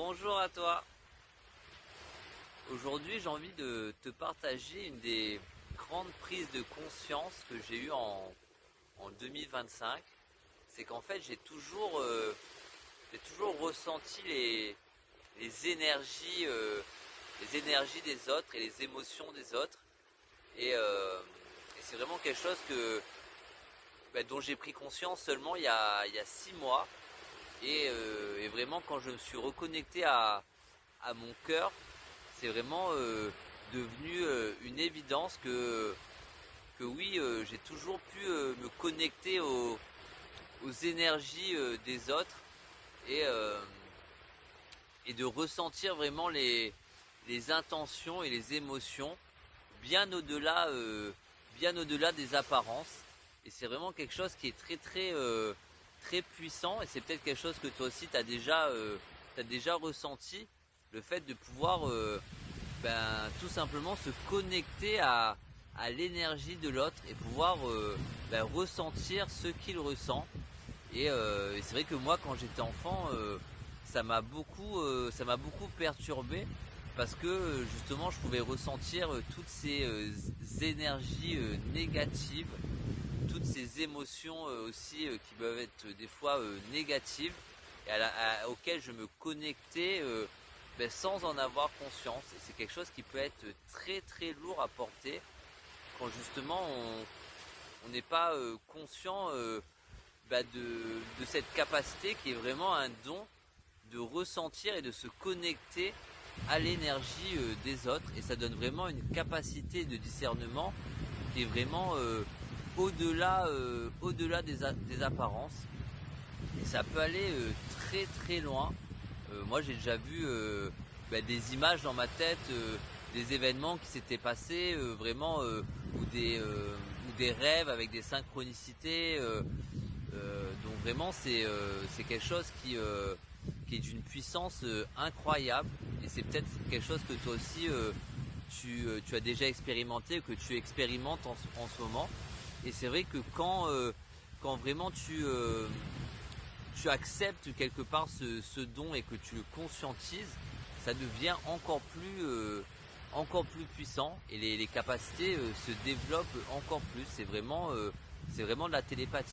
Bonjour à toi. Aujourd'hui, j'ai envie de te partager une des grandes prises de conscience que j'ai eues en 2025. C'est qu'en fait, j'ai toujours ressenti les énergies des autres et les émotions des autres. Et c'est vraiment quelque chose dont j'ai pris conscience seulement il y a 6 mois. Et vraiment, quand je me suis reconnecté à mon cœur, c'est vraiment devenu une évidence que oui, j'ai toujours pu me connecter aux énergies des autres et, euh, et de ressentir vraiment les intentions et les émotions bien au-delà des apparences. Et c'est vraiment quelque chose qui est très puissant, et c'est peut-être quelque chose que toi aussi t'as déjà ressenti, le fait de pouvoir tout simplement se connecter à l'énergie de l'autre et pouvoir ressentir ce qu'il ressent. Et c'est vrai que moi, quand j'étais enfant, ça m'a beaucoup perturbé, parce que justement je pouvais ressentir toutes ces énergies négatives, toutes ces émotions aussi qui peuvent être des fois négatives, et auxquelles je me connectais sans en avoir conscience. Et c'est quelque chose qui peut être très lourd à porter quand justement on n'est pas conscient de cette capacité qui est vraiment un don de ressentir et de se connecter à l'énergie des autres. Et ça donne vraiment une capacité de discernement qui est vraiment au-delà des apparences. Et ça peut aller très loin. Moi, j'ai déjà vu des images dans ma tête, des événements qui s'étaient passés vraiment, ou des rêves avec des synchronicités. Donc vraiment, c'est quelque chose qui est d'une puissance incroyable. Et c'est peut-être quelque chose que toi aussi tu as déjà expérimenté, que tu expérimentes en ce moment. Et c'est vrai que quand vraiment tu acceptes quelque part ce don et que tu le conscientises, ça devient encore plus puissant, et les capacités se développent encore plus. C'est vraiment de la télépathie.